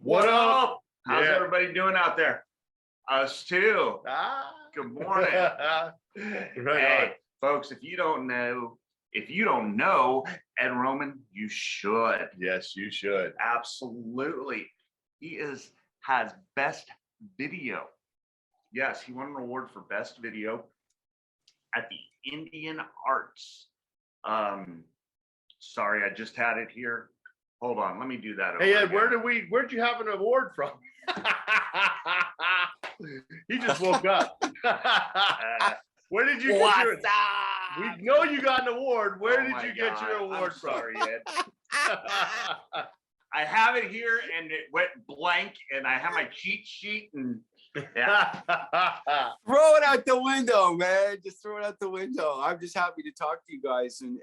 What up? How's everybody doing out there? Us too. Good morning. Hey, folks, if you don't know Ed Roman, you should. Yes, you should. Absolutely. He has best video. Yes, he won an award for best video at the Indian Arts. Sorry, I just had it here. Hold on, let me do that. Hey Ed, where'd you have an award from? He just woke up. Where did you get your? We know you got an award. Where did you get your award from? Sorry, Ed. I have it here, and it went blank, and I have my cheat sheet, and yeah. Throw it out the window, man. Just throw it out the window. I'm just happy to talk to you guys and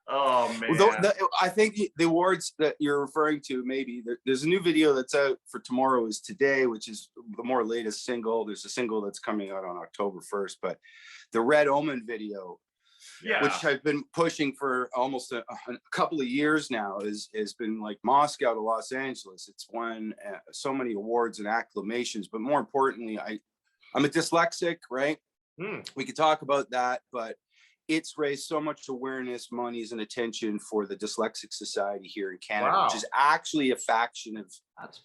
oh man. I think the awards that you're referring to, maybe there's a new video that's out for Tomorrow Is Today, which is the more latest single. There's a single that's coming out on October 1st, but the Red Omen video, which I've been pushing for almost a couple of years now, has been like Moscow to Los Angeles. It's won so many awards and acclamations, but more importantly, I'm a dyslexic, right? We could talk about that, but it's raised so much awareness, monies, and attention for the Dyslexic Society here in Canada, which is actually a faction of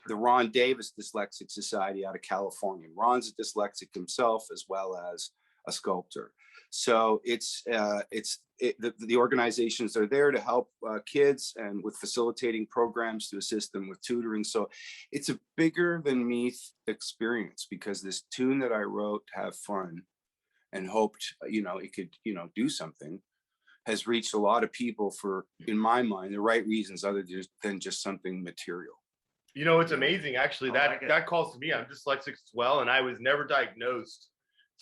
the Ron Davis Dyslexic Society out of California. Ron's a dyslexic himself, as well as a sculptor. So the organizations are there to help kids and with facilitating programs to assist them with tutoring. So it's a bigger than me experience, because this tune that I wrote, Have Fun, and hoped, it could, do something, has reached a lot of people for, in my mind, the right reasons other than just something material. It's amazing, actually, that calls to me. I'm dyslexic as well, and I was never diagnosed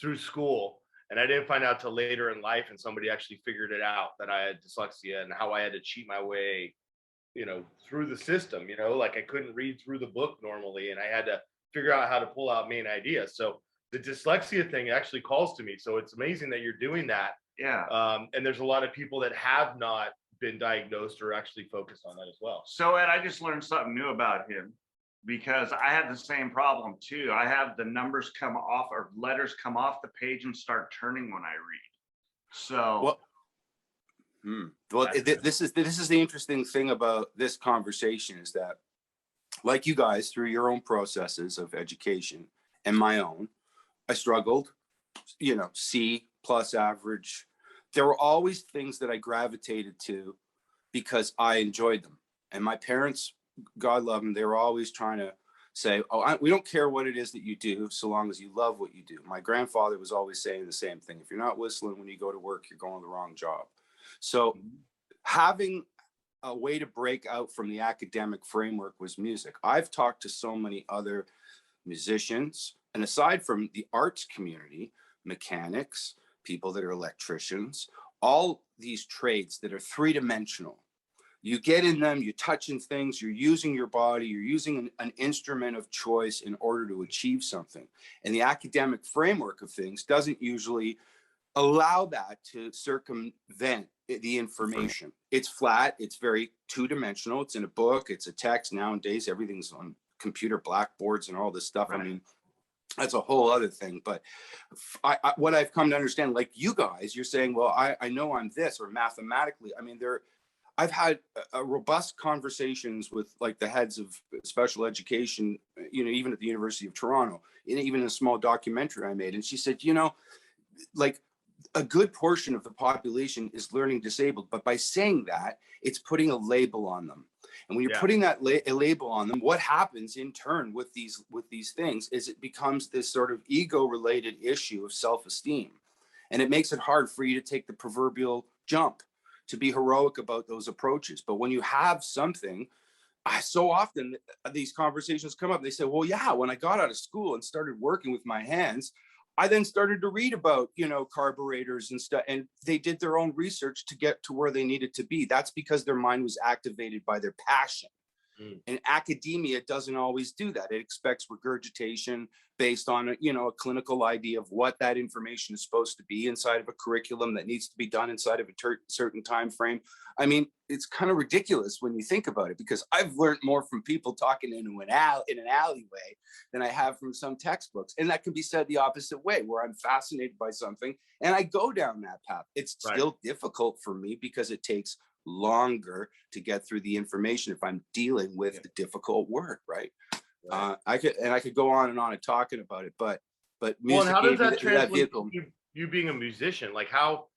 through school. And I didn't find out till later in life, and somebody actually figured it out that I had dyslexia and how I had to cheat my way, through the system, like I couldn't read through the book normally, and I had to figure out how to pull out main ideas. So the dyslexia thing actually calls to me. So it's amazing that you're doing that. Yeah. And there's a lot of people that have not been diagnosed or actually focused on that as well. So Ed, I just learned something new about him, because I had the same problem too. I have the numbers come off, or letters come off the page and start turning when I read. So this is the interesting thing about this conversation, is that, like you guys, through your own processes of education and my own, I struggled, C+ average. There were always things that I gravitated to because I enjoyed them. And my parents, God love them, they were always trying to say, we don't care what it is that you do, so long as you love what you do. My grandfather was always saying the same thing. If you're not whistling when you go to work, you're going to the wrong job. So having a way to break out from the academic framework was music. I've talked to so many other musicians, and aside from the arts community, mechanics, people that are electricians, all these trades that are three-dimensional. You get in them, you're touching things, you're using your body, you're using an instrument of choice in order to achieve something. And the academic framework of things doesn't usually allow that to circumvent the information. It's flat, it's very two-dimensional, it's in a book, it's a text. Nowadays, everything's on computer blackboards and all this stuff. Right. I mean, that's a whole other thing. But what I've come to understand, like you guys, you're saying, well, I know I'm this, or mathematically, I mean, I've had robust conversations with like the heads of special education, even at the University of Toronto, and even in a small documentary I made. And she said, like a good portion of the population is learning disabled, but by saying that, it's putting a label on them. And when you're putting that a label on them, what happens in turn with these things is it becomes this sort of ego-related issue of self-esteem. And it makes it hard for you to take the proverbial jump, to be heroic about those approaches. But when you have something, so often these conversations come up. They say, well, yeah, when I got out of school and started working with my hands, I then started to read about, carburetors and stuff, and they did their own research to get to where they needed to be. That's because their mind was activated by their passion. And academia doesn't always do that. It expects regurgitation based on a clinical idea of what that information is supposed to be inside of a curriculum that needs to be done inside of a certain time frame. I mean, it's kind of ridiculous when you think about it, because I've learned more from people talking in an alleyway than I have from some textbooks. And that can be said the opposite way, where I'm fascinated by something and I go down that path. It's still difficult for me because it takes longer to get through the information if I'm dealing with the difficult word, right? I could go on and talking about it, but music. Well, and how does that translate to you being a musician? Like, how,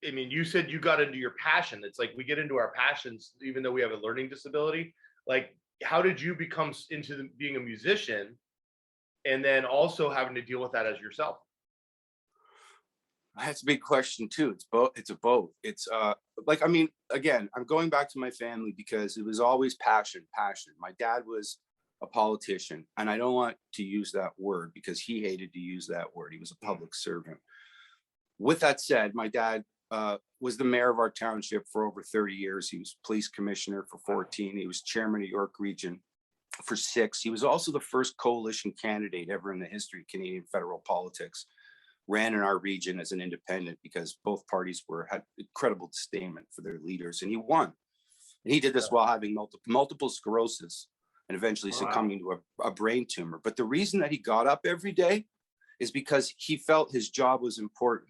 I mean, you said you got into your passion. It's like we get into our passions even though we have a learning disability. Like, how did you become into being a musician and then also having to deal with that as yourself? That's a big question too. It's both. It's like, I mean, again, I'm going back to my family because it was always passion. My dad was a politician, and I don't want to use that word because he hated to use that word. He was a public servant. With that said, my dad was the mayor of our township for over 30 years. He was police commissioner for 14. He was chairman of York Region for 6. He was also the first coalition candidate ever in the history of Canadian federal politics. Ran in our region as an independent because both parties had incredible disdainment for their leaders, and he won. And he did this while having multiple sclerosis and eventually succumbing to a brain tumor. But the reason that he got up every day is because he felt his job was important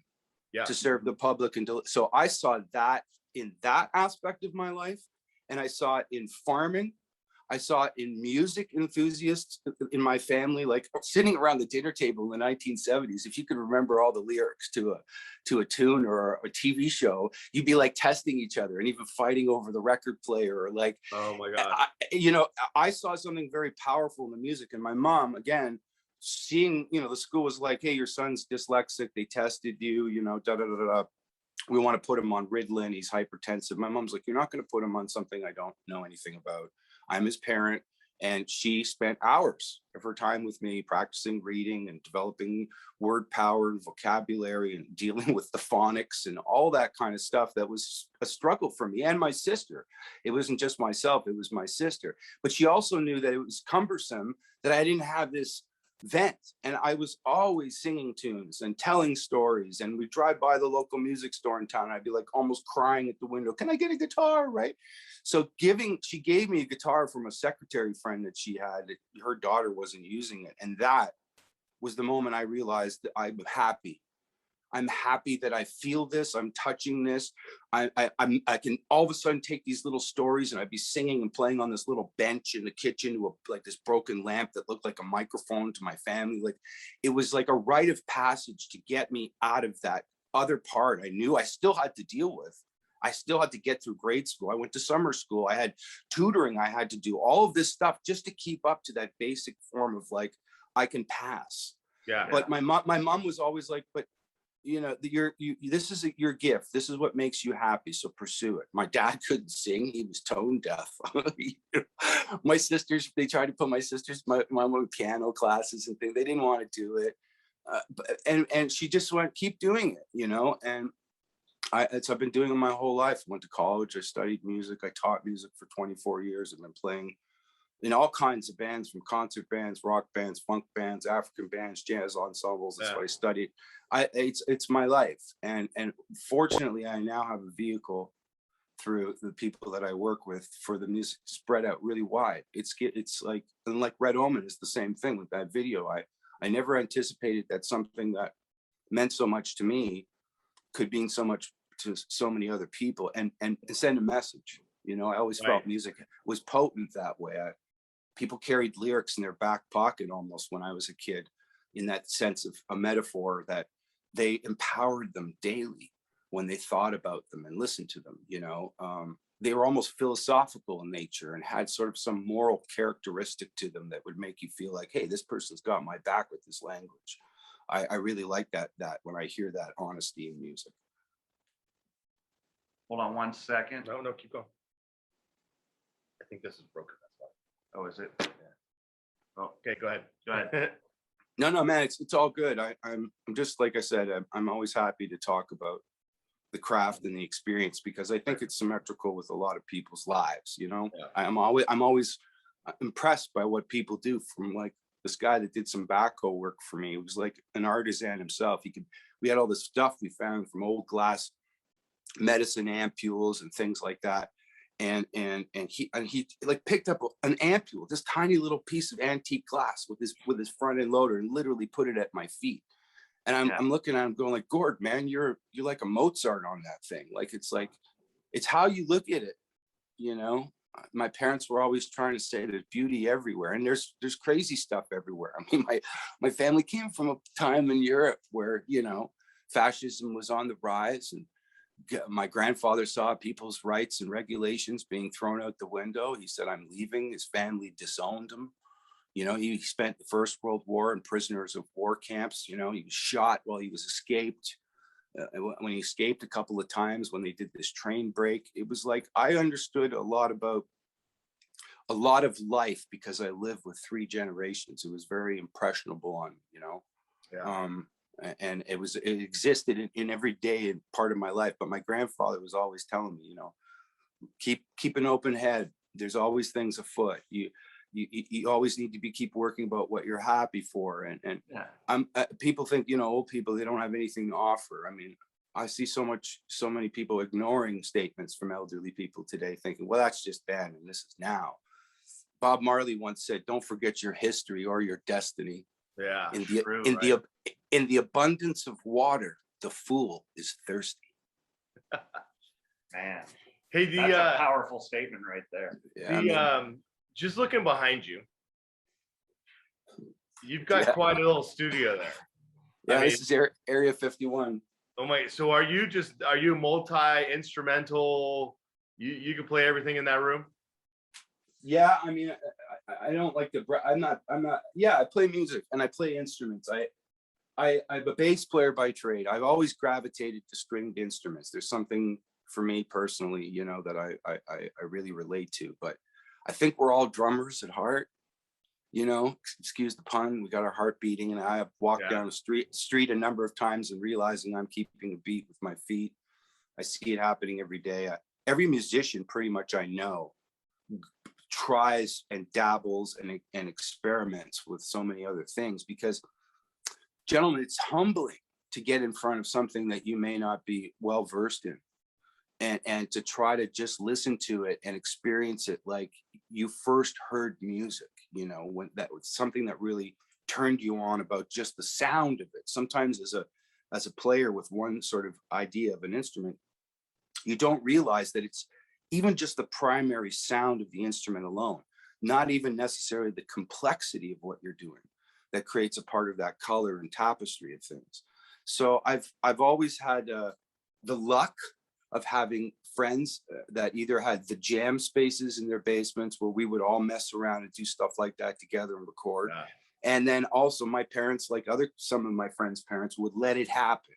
to serve the public. And so I saw that in that aspect of my life, and I saw it in farming. I saw it in music enthusiasts in my family, like sitting around the dinner table in the 1970s. If you could remember all the lyrics to a tune or a TV show, you'd be like testing each other and even fighting over the record player, or like, oh my God. I saw something very powerful in the music. And my mom, again, seeing, the school was like, hey, your son's dyslexic. They tested you, we want to put him on Ritalin. He's hypertensive. My mom's like, you're not going to put him on something I don't know anything about. I'm his parent. And she spent hours of her time with me practicing reading and developing word power and vocabulary and dealing with the phonics and all that kind of stuff. That was a struggle for me and my sister. It wasn't just myself, it was my sister. But she also knew that it was cumbersome that I didn't have this vent, and I was always singing tunes and telling stories. And we'd drive by the local music store in town, and I'd be like almost crying at the window, can I get a guitar, right? So she gave me a guitar from a secretary friend that she had. Her daughter wasn't using it, and that was the moment I realized that I'm happy. I'm happy that I feel this. I'm touching this. I can all of a sudden take these little stories, and I'd be singing and playing on this little bench in the kitchen to like this broken lamp that looked like a microphone to my family. Like, it was like a rite of passage to get me out of that other part I knew I still had to deal with. I still had to get through grade school. I went to summer school. I had tutoring. I had to do all of this stuff just to keep up to that basic form of like, I can pass. Yeah. But my mom was always like, but this is your gift. This is what makes you happy. So pursue it. My dad couldn't sing. He was tone deaf. My sisters, they tried to put my sisters, my mom in piano classes and things. They didn't want to do it. And she just went, keep doing it, and I've been doing it my whole life. I went to college. I studied music. I taught music for 24 years. I've been playing in all kinds of bands, from concert bands, rock bands, funk bands, African bands, jazz ensembles. That's what I studied. It's my life. And fortunately, I now have a vehicle through the people that I work with for the music to spread out really wide. It's like, and like Red Omen is the same thing with that video. I never anticipated that something that meant so much to me could mean so much to so many other people and send a message. I always felt music was potent that way. People carried lyrics in their back pocket almost when I was a kid, in that sense of a metaphor that they empowered them daily when they thought about them and listened to them. They were almost philosophical in nature and had sort of some moral characteristic to them that would make you feel like, hey, this person's got my back with this language. I really like that when I hear that honesty in music. Hold on 1 second. No, keep going. I think this is broken. That's why. Oh, is it? Yeah. Oh, okay, go ahead. No, man, it's all good. I'm just, like I said, I'm always happy to talk about the craft and the experience, because I think it's symmetrical with a lot of people's lives. Yeah. I'm always impressed by what people do. From like this guy that did some backhoe work for me. It was like an artisan himself. We had all this stuff we found from old glass medicine ampules and things like that. And he like picked up an ampule, this tiny little piece of antique glass with his front end loader, and literally put it at my feet. And I'm looking at him going like, Gord, man, you're like a Mozart on that thing. Like, it's how you look at it. My parents were always trying to say there's beauty everywhere, and there's crazy stuff everywhere. I mean, my family came from a time in Europe where, fascism was on the rise, and my grandfather saw people's rights and regulations being thrown out the window. He said, I'm leaving. His family disowned him. He spent the First World War in prisoners of war camps. He was shot while he was escaped. When he escaped a couple of times, when they did this train break, it was like I understood a lot about a lot of life because I lived with 3 generations. It was very impressionable on me, and it existed in every day and part of my life. But my grandfather was always telling me, keep an open head. There's always things afoot. You always need to keep working about what you're happy for. And people think, old people, they don't have anything to offer. I mean, I see so many people ignoring statements from elderly people today, thinking, well, that's just then and this is now. Bob Marley once said, don't forget your history or your destiny. Yeah. In the abundance of water, the fool is thirsty. Man. Hey, that's a powerful statement right there. Yeah, just looking behind you, you've got quite a little studio there. Yeah, this is Area 51. Oh my! So are you multi-instrumental? You can play everything in that room? Yeah, I mean, I don't like to. I'm not. Yeah, I play music and I play instruments. I'm a bass player by trade. I've always gravitated to stringed instruments. There's something for me personally, that I really relate to. But I think we're all drummers at heart. Excuse the pun. We got our heart beating, and I have walked down the street a number of times and realizing I'm keeping a beat with my feet. I see it happening every day. Every musician, pretty much, I know, tries and dabbles and experiments with so many other things, because, gentlemen, it's humbling to get in front of something that you may not be well versed in, and to try to just listen to it and experience it like you first heard music, when that was something that really turned you on about just the sound of it. Sometimes as a player with one sort of idea of an instrument, you don't realize that it's even just the primary sound of the instrument alone, not even necessarily the complexity of what you're doing, that creates a part of that color and tapestry of things. So I've always had the luck of having friends that either had the jam spaces in their basements where we would all mess around and do stuff like that together and record. Yeah. And then also my parents, like some of my friends' parents, would let it happen.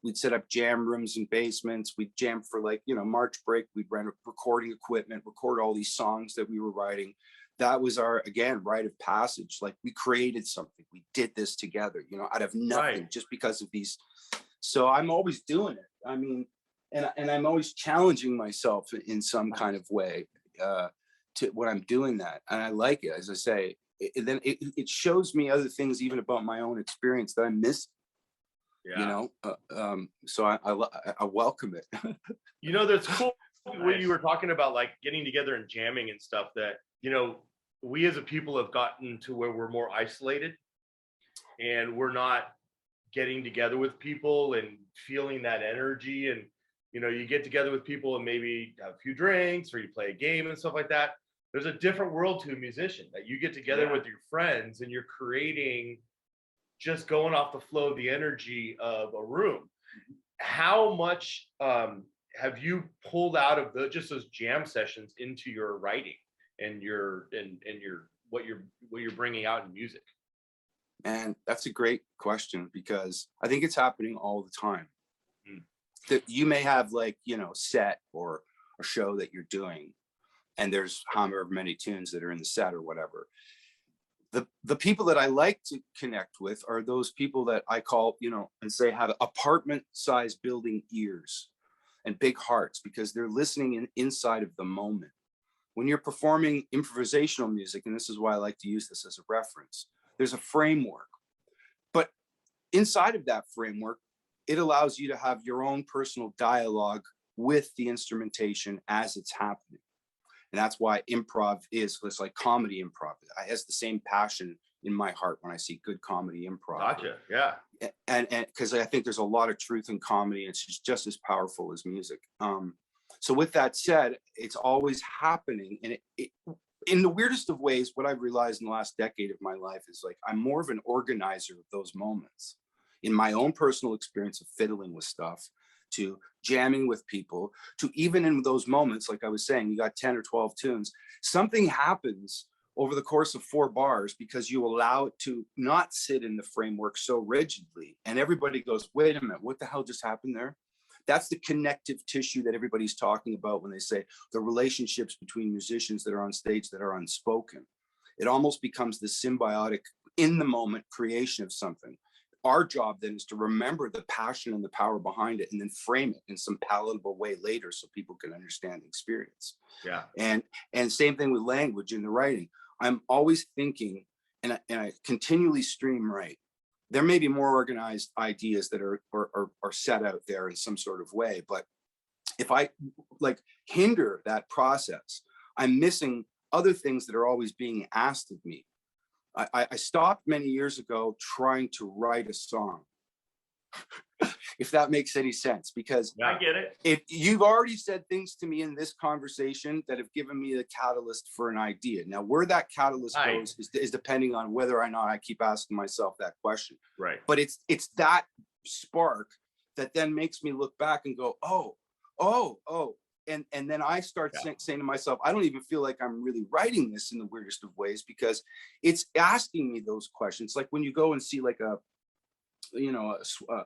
We'd set up jam rooms in basements. We'd jam for March break. We'd rent recording equipment, record all these songs that we were writing. That was our, again, rite of passage. Like, we created something. We did this together, out of nothing, just because of these. So I'm always doing it. I mean, and I'm always challenging myself in some kind of way to when I'm doing that. And I like it, as I say. Then it shows me other things even about my own experience that I miss. Yeah. So I welcome it. That's cool. When you were talking about like getting together and jamming and stuff, that we as a people have gotten to where we're more isolated, and we're not getting together with people and feeling that energy. And you get together with people and maybe have a few drinks or you play a game and stuff like that. There's a different world to a musician, that you get together with your friends and you're creating, just going off the flow of the energy of a room. How much have you pulled out of those jam sessions into your writing and your what you're bringing out in music? And that's a great question, because I think it's happening all the time. That you may have set or a show that you're doing, and there's however many tunes that are in the set or whatever. The people that I like to connect with are those people that I call, and say have apartment-sized building ears. and big hearts because they're listening inside of the moment. When you're performing improvisational music, and this is why I like to use this as a reference, there's a framework. But inside of that framework, it allows you to have your own personal dialogue with the instrumentation as it's happening. And that's why improv it's like comedy improv. It has the same passion in my heart when I see good comedy improv. Gotcha. Yeah. And because I think there's a lot of truth in comedy. It's just as powerful as music. So with that said, it's always happening. And in the weirdest of ways, what I've realized in the last decade of my life is like, I'm more of an organizer of those moments. In my own personal experience of fiddling with stuff, to jamming with people, to even in those moments, like I was saying, you got 10 or 12 tunes, something happens over the course of 4 bars because you allow it to not sit in the framework so rigidly. And everybody goes, wait a minute, what the hell just happened there? That's the connective tissue that everybody's talking about when they say the relationships between musicians that are on stage that are unspoken. It almost becomes the symbiotic, in the moment creation of something. Our job then is to remember the passion and the power behind it and then frame it in some palatable way later so people can understand the experience. Yeah. And same thing with language in the writing. I'm always thinking, and I continually stream write. There may be more organized ideas that are set out there in some sort of way, but if I like hinder that process, I'm missing other things that are always being asked of me. I stopped many years ago trying to write a song, if that makes any sense, because I get it. If you've already said things to me in this conversation that have given me the catalyst for an idea. Now, where that catalyst goes is depending on whether or not I keep asking myself that question. Right. But it's that spark that then makes me look back and go, oh. And then I start saying to myself, I don't even feel like I'm really writing this in the weirdest of ways because it's asking me those questions. Like when you go and see like a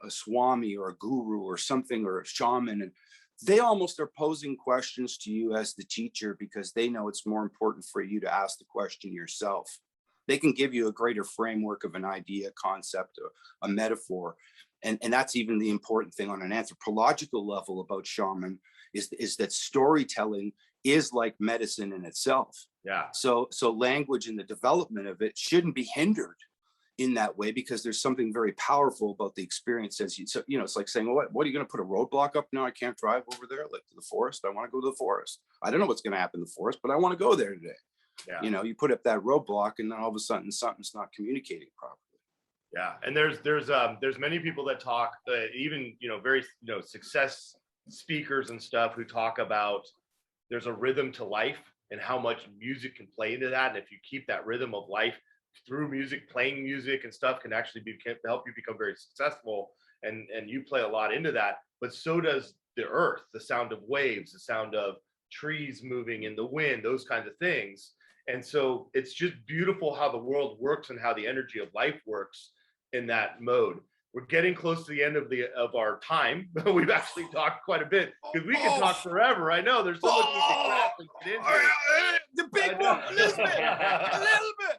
swami or a guru or something or a shaman, and they almost are posing questions to you as the teacher because they know it's more important for you to ask the question yourself. They can give you a greater framework of an idea, concept, a metaphor. And that's even the important thing on an anthropological level about shaman is that storytelling is like medicine in itself. Yeah. So language and the development of it shouldn't be hindered in that way because there's something very powerful about the experience as you. So it's like saying, well, what are you going to put a roadblock up? No, I can't drive over there, like to the forest. I want to go to the forest. I don't know what's going to happen in the forest, but I want to go there today. Yeah. You put up that roadblock, and then all of a sudden something's not communicating properly. Yeah, and there's many people that talk, even very success speakers and stuff who talk about there's a rhythm to life and how much music can play into that, and if you keep that rhythm of life through music, playing music and stuff can actually help you become very successful, and you play a lot into that. But so does the earth, the sound of waves, the sound of trees moving in the wind, those kinds of things. And so it's just beautiful how the world works and how the energy of life works in that mode. We're getting close to the end of our time. We've actually talked quite a bit because we can talk forever. I know there's so much we can craft and get into. The big one, a little bit.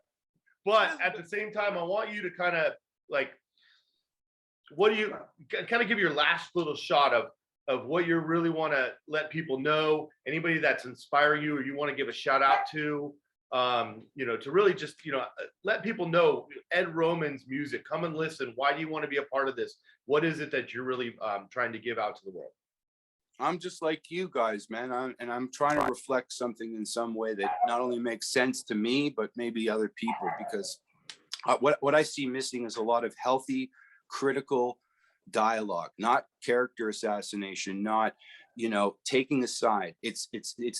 But at the same time, I want you to kind of like, what do you kind of give your last little shot of what you really want to let people know? Anybody that's inspiring you or you want to give a shout out to? To really just, let people know Ed Roman's music. Come and listen. Why do you want to be a part of this? What is it that you're really trying to give out to the world? I'm just like you guys, man. I'm trying to reflect something in some way that not only makes sense to me, but maybe other people, because what I see missing is a lot of healthy, critical dialogue, not character assassination, not taking a side. It's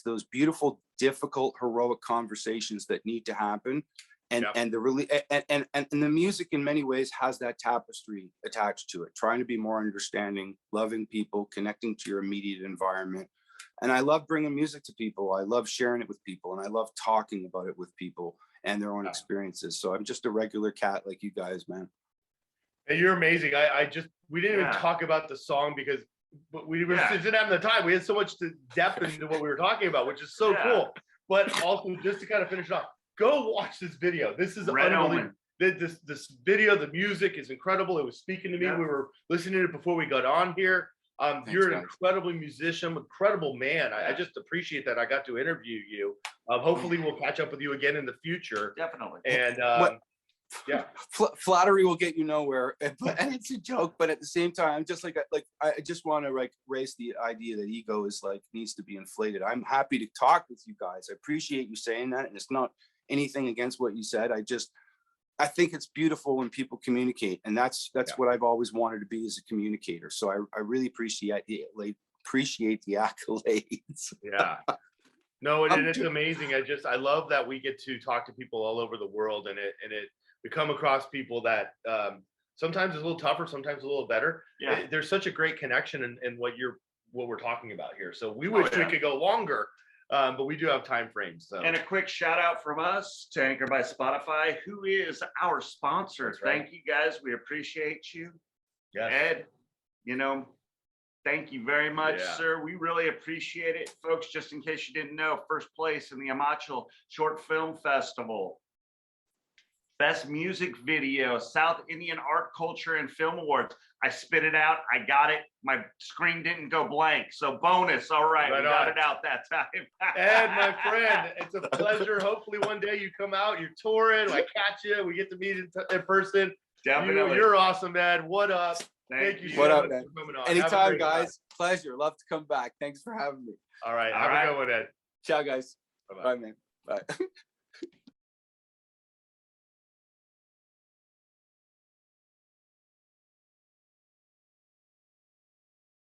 those beautiful, difficult, heroic conversations that need to happen, and the music in many ways has that tapestry attached to it, trying to be more understanding, loving people, connecting to your immediate environment. And I love bringing music to people. I love sharing it with people, and I love talking about it with people and their own experiences. So I'm just a regular cat like you guys, man. And you're amazing. We didn't even talk about the song because we didn't have the time. We had so much depth into what we were talking about, which is so cool. But also, just to kind of finish it off, go watch this video. This is unbelievable. This video, the music is incredible. It was speaking to me. We were listening to it before we got on here. Thanks, You're an guys. incredible musician, incredible man. I just appreciate that I got to interview you. Hopefully we'll catch up with you again in the future. Definitely. And yeah, flattery will get you nowhere, and it's a joke. But at the same time, just like I just want to like raise the idea that ego is like needs to be inflated. I'm happy to talk with you guys. I appreciate you saying that, and it's not anything against what you said. I think it's beautiful when people communicate, and that's what I've always wanted to be as a communicator. So I really appreciate the accolades. Yeah. No, and it's amazing. I love that we get to talk to people all over the world, and we come across people that sometimes is a little tougher, sometimes a little better. Yeah. There's such a great connection in what we're talking about here. So we wish we could go longer. But we do have time frames. So. And a quick shout out from us to Anchor by Spotify, who is our sponsor. Right. Thank you guys. We appreciate you. Yes. Ed, thank you very much, sir. We really appreciate it. Folks, just in case you didn't know, first place in the Amachil Short Film Festival. Best Music Video, South Indian Art, Culture, and Film Awards. I spit it out. I got it. My screen didn't go blank. So bonus. All right. We got it out that time. Ed, my friend, it's a pleasure. Hopefully one day you come out, you're touring, I catch you, we get to meet in person. Definitely. You're awesome, Ed. What up? Thank you so much for coming on. Anytime, guys. Pleasure. Love to come back. Thanks for having me. All right. Have a good one, Ed. Ciao, guys. Bye-bye. Bye, man. Bye.